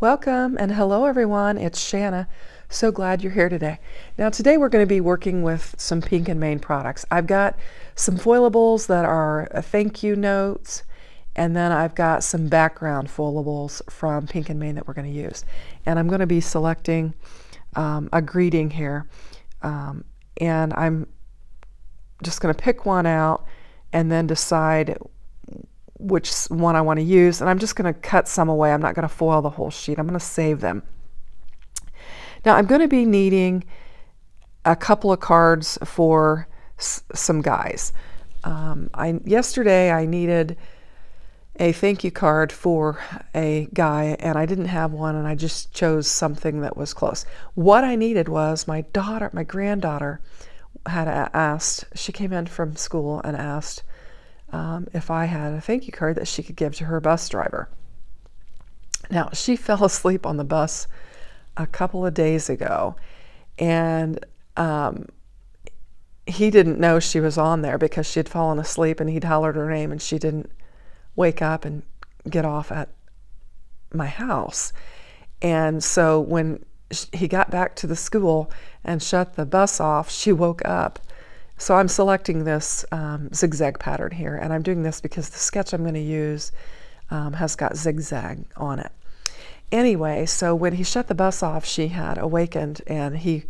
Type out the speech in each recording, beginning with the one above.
Welcome and hello everyone, it's Shanna. So glad you're here today. Now today we're going to be working with some Pink and Main products. I've got some foilables that are thank you notes, and then I've got some background foilables from Pink and Main that we're going to use. And I'm going to be selecting a greeting here, and I'm just going to pick one out and then decide which one I want to use, and I'm just going to cut some away. I'm not going to foil the whole sheet. I'm going to save them. Now I'm going to be needing a couple of cards for some guys. Yesterday I needed a thank you card for a guy, and I didn't have one, and I just chose something that was close. What I needed was my granddaughter had asked, she came in from school and asked if I had a thank you card that she could give to her bus driver. Now, she fell asleep on the bus a couple of days ago, and he didn't know she was on there because she had fallen asleep, and he'd hollered her name, and she didn't wake up and get off at my house. And so when he got back to the school and shut the bus off, she woke up. So I'm selecting this zigzag pattern here, and I'm doing this because the sketch I'm going to use has got zigzag on it. Anyway, so when he shut the bus off, she had awakened and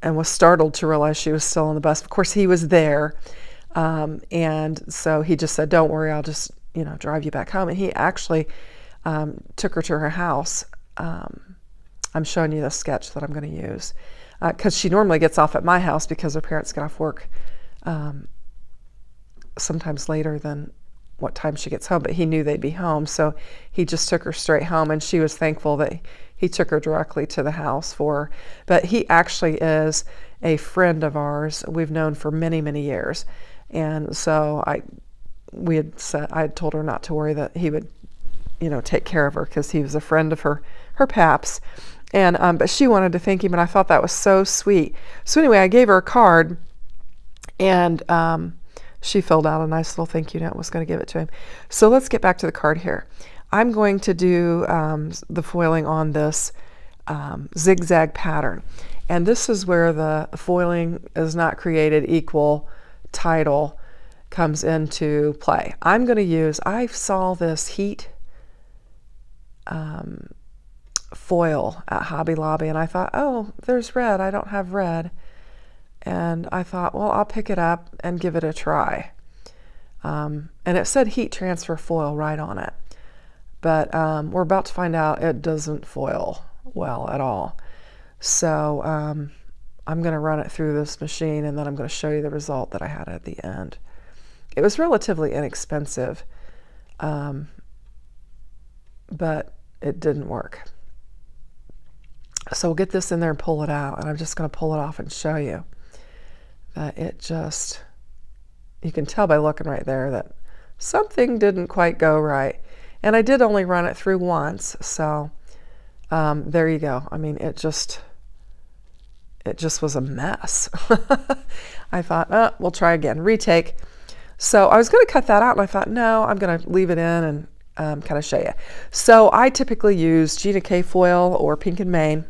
was startled to realize she was still on the bus. Of course, he was there, and so he just said, "Don't worry, I'll just drive you back home." And he actually took her to her house. I'm showing you the sketch that I'm going to use, because she normally gets off at my house because her parents get off work sometimes later than what time she gets home, but he knew they'd be home, so he just took her straight home, and she was thankful that he took her directly to the house for her. But he actually is a friend of ours. We've known for many, many years, and so I had told her not to worry, that he would take care of her because he was a friend of her paps. And but she wanted to thank him, and I thought that was so sweet. So anyway, I gave her a card, and she filled out a nice little thank you note, was going to give it to him. So let's get back to the card here. I'm going to do the foiling on this zigzag pattern. And this is where the foiling is not created equal title comes into play. I'm going to use, I saw this heat foil at Hobby Lobby, and I thought, oh, there's red, I don't have red, and I thought, well, I'll pick it up and give it a try. And it said heat transfer foil right on it, but we're about to find out it doesn't foil well at all. So I'm going to run it through this machine, and then I'm going to show you the result that I had at the end. It was relatively inexpensive, but it didn't work. So we'll get this in there and pull it out, and I'm just going to pull it off and show you that you can tell by looking right there that something didn't quite go right. And I did only run it through once, so there you go. I mean, it just was a mess. I thought, oh, we'll try again, retake. So I was going to cut that out, and I thought, no, I'm going to leave it in and kind of show you. So I typically use Gina K foil or Pink and Main,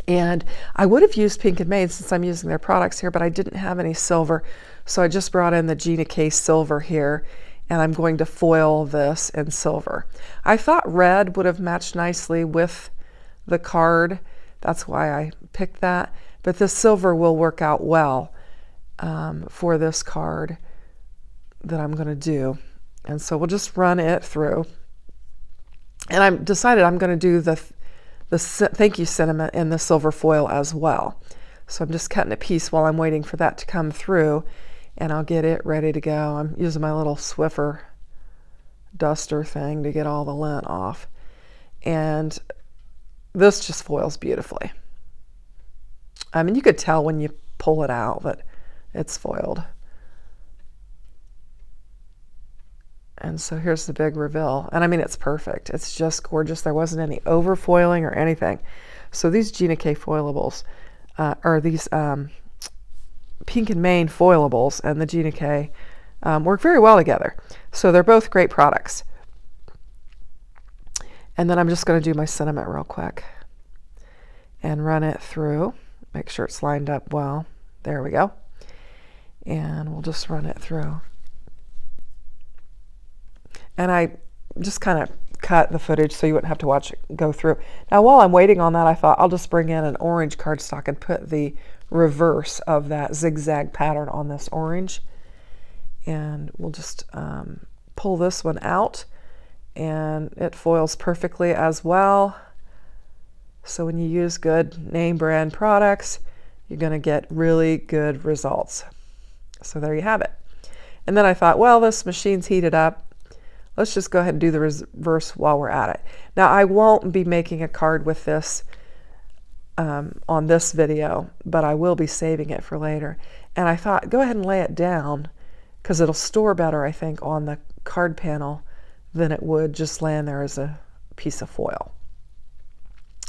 and I would have used Pink and Main since I'm using their products here, but I didn't have any silver, so I just brought in the Gina K silver here, and I'm going to foil this in silver. I thought red would have matched nicely with the card, that's why I picked that, but the silver will work out well for this card that I'm going to do. And so we'll just run it through. And I've decided I'm going to do the thank you sentiment in the silver foil as well. So I'm just cutting a piece while I'm waiting for that to come through, and I'll get it ready to go. I'm using my little Swiffer duster thing to get all the lint off. And this just foils beautifully. I mean, you could tell when you pull it out that it's foiled. And so here's the big reveal. And I mean, it's perfect. It's just gorgeous. There wasn't any overfoiling or anything. So these Gina K foilables, or these Pink and Main foilables and the Gina K work very well together. So they're both great products. And then I'm just going to do my sentiment real quick and run it through. Make sure it's lined up well. There we go. And we'll just run it through. And I just kind of cut the footage so you wouldn't have to watch it go through. Now while I'm waiting on that, I thought I'll just bring in an orange cardstock and put the reverse of that zigzag pattern on this orange. And we'll just pull this one out, and it foils perfectly as well. So when you use good name brand products, you're going to get really good results. So there you have it. And then I thought, well, this machine's heated up. Let's just go ahead and do the reverse while we're at it. Now I won't be making a card with this on this video, but I will be saving it for later. And I thought, go ahead and lay it down, because it'll store better, I think, on the card panel than it would just laying there as a piece of foil.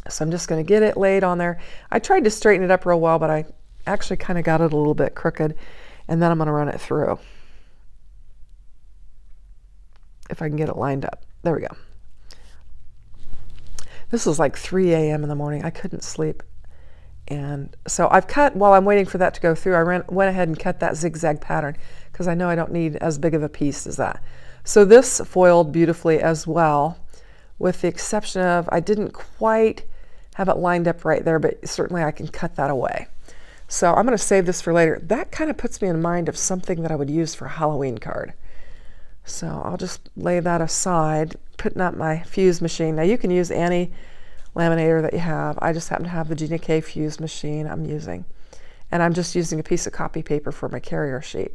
So I'm just going to get it laid on there. I tried to straighten it up real well, but I actually kind of got it a little bit crooked. And then I'm going to run it through, if I can get it lined up. There we go. This was like 3 a.m. in the morning. I couldn't sleep. And so I've cut, while I'm waiting for that to go through, I went ahead and cut that zigzag pattern, because I know I don't need as big of a piece as that. So this foiled beautifully as well, with the exception of I didn't quite have it lined up right there, but certainly I can cut that away. So I'm going to save this for later. That kind of puts me in mind of something that I would use for a Halloween card. So I'll just lay that aside, putting up my fuse machine. Now you can use any laminator that you have. I just happen to have the Gina K fuse machine I'm using. And I'm just using a piece of copy paper for my carrier sheet.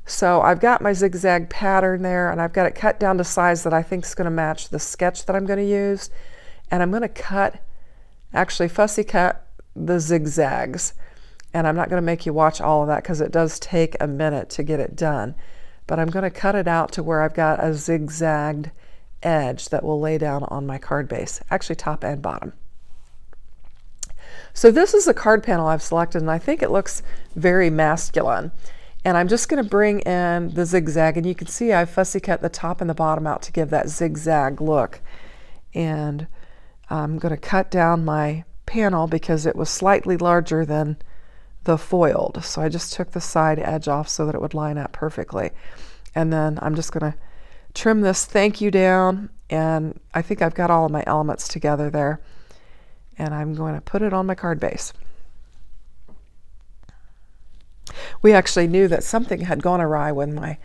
So I've got my zigzag pattern there, and I've got it cut down to size that I think is going to match the sketch that I'm going to use. And I'm going to cut, actually fussy cut the zigzags. And I'm not going to make you watch all of that, because it does take a minute to get it done. But I'm going to cut it out to where I've got a zigzagged edge that will lay down on my card base, actually top and bottom. So this is a card panel I've selected, and I think it looks very masculine. And I'm just going to bring in the zigzag, and you can see I've fussy cut the top and the bottom out to give that zigzag look. And I'm going to cut down my panel because it was slightly larger than the foiled. So I just took the side edge off so that it would line up perfectly. And then I'm just going to trim this thank you down, and I think I've got all of my elements together there. And I'm going to put it on my card base. We actually knew that something had gone awry when my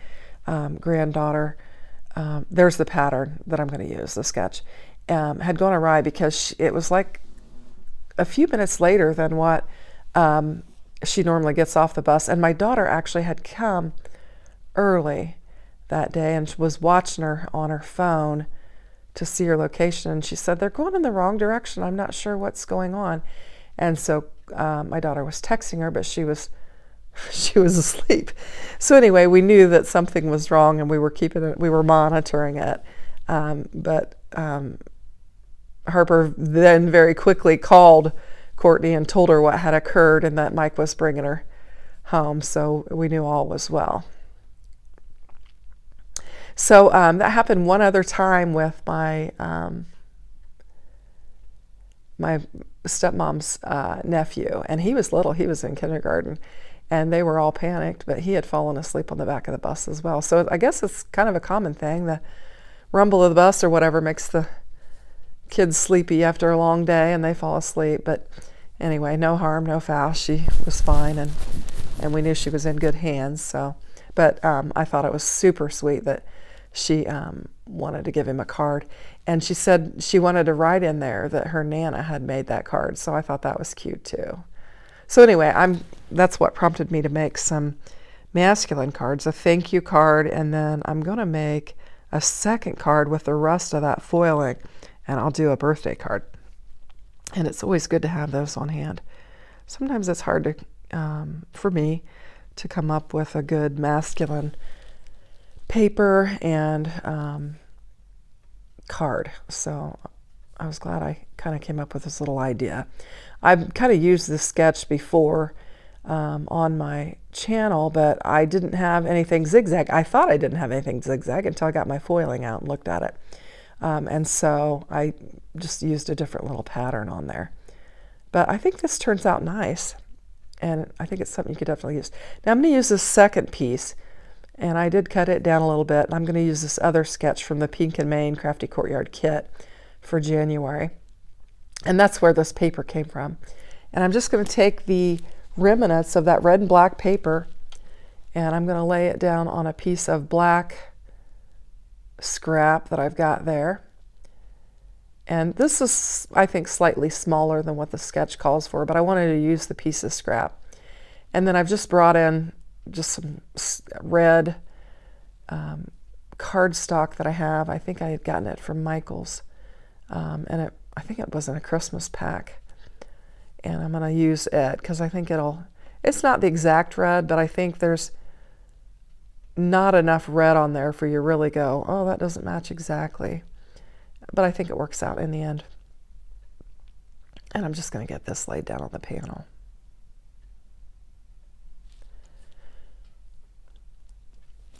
granddaughter, there's the pattern that I'm going to use, the sketch, had gone awry, because it was like a few minutes later than what she normally gets off the bus. And my daughter actually had come early that day and was watching her on her phone to see her location. And she said, they're going in the wrong direction. I'm not sure what's going on. And so my daughter was texting her, but she was asleep. So anyway, we knew that something was wrong, and we were monitoring it. But Harper then very quickly called Courtney and told her what had occurred, and that Mike was bringing her home. So we knew all was well. So that happened one other time with my my stepmom's nephew, and he was little. He was in kindergarten, and they were all panicked, but he had fallen asleep on the back of the bus as well. So I guess it's kind of a common thing. The rumble of the bus or whatever makes the kids sleepy after a long day, and they fall asleep. But anyway, no harm, no foul. She was fine, and we knew she was in good hands. So, but I thought it was super sweet that she wanted to give him a card, and she said she wanted to write in there that her Nana had made that card. So I thought that was cute too. So anyway, that's what prompted me to make some masculine cards, a thank you card, and then I'm going to make a second card with the rest of that foiling, and I'll do a birthday card. And it's always good to have those on hand. Sometimes it's hard to, for me, to come up with a good masculine paper and card. So I was glad I kind of came up with this little idea. I've kind of used this sketch before on my channel, but I didn't have anything zigzag. I thought I didn't have anything zigzag until I got my foiling out and looked at it. And so I just used a different little pattern on there. But I think this turns out nice, and I think it's something you could definitely use. Now I'm going to use this second piece, and I did cut it down a little bit, and I'm going to use this other sketch from the Pink and Main Crafty Courtyard kit for January. And that's where this paper came from. And I'm just going to take the remnants of that red and black paper, and I'm going to lay it down on a piece of black scrap that I've got there. And this is, I think, slightly smaller than what the sketch calls for, but I wanted to use the piece of scrap. And then I've just brought in just some red cardstock that I have. I think I had gotten it from Michael's, and I think it was in a Christmas pack. And I'm going to use it because I think it's not the exact red, but I think there's not enough red on there for you to really go, oh, that doesn't match exactly. But I think it works out in the end. And I'm just going to get this laid down on the panel.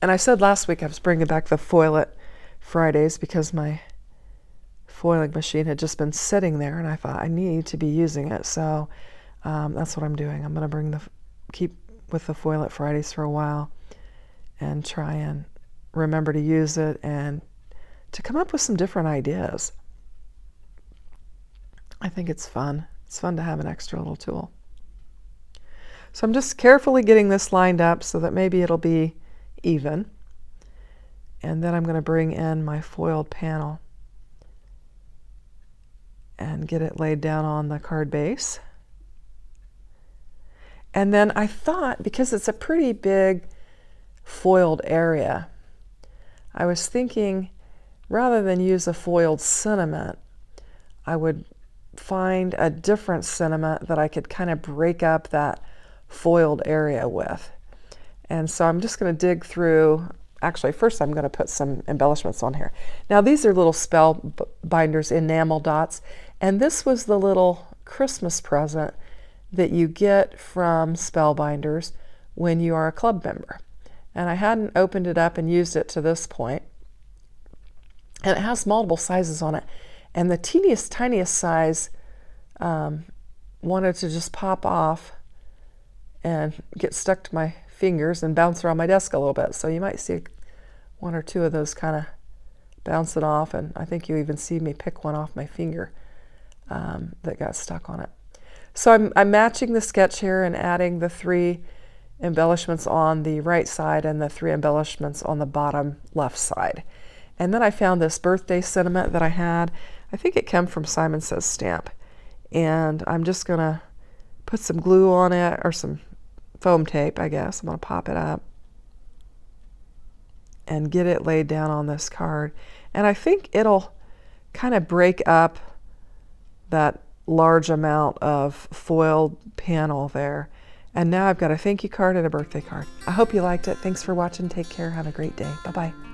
And I said last week I was bringing back the Foil It Fridays because my foiling machine had just been sitting there, and I thought I need to be using it. So that's what I'm doing. I'm going to keep with the Foil It Fridays for a while and try and remember to use it and to come up with some different ideas. I think it's fun. It's fun to have an extra little tool. So I'm just carefully getting this lined up so that maybe it'll be even. And then I'm going to bring in my foiled panel and get it laid down on the card base. And then I thought, because it's a pretty big foiled area, I was thinking rather than use a foiled sentiment, I would find a different sentiment that I could kind of break up that foiled area with. And so I'm just going to dig through. Actually, first I'm going to put some embellishments on here. Now these are little spell binders, enamel dots, and this was the little Christmas present that you get from Spellbinders when you are a club member. And I hadn't opened it up and used it to this point. And it has multiple sizes on it. And the teeniest, tiniest size wanted to just pop off and get stuck to my fingers and bounce around my desk a little bit. So you might see one or two of those kind of bouncing off, and I think you even see me pick one off my finger that got stuck on it. So I'm matching the sketch here and adding the 3 embellishments on the right side and the 3 embellishments on the bottom left side. And then I found this birthday sentiment that I had. I think it came from Simon Says Stamp. And I'm just going to put some glue on it, or some foam tape, I guess. I'm going to pop it up and get it laid down on this card. And I think it'll kind of break up that large amount of foiled panel there. And now I've got a thank you card and a birthday card. I hope you liked it. Thanks for watching. Take care. Have a great day. Bye-bye.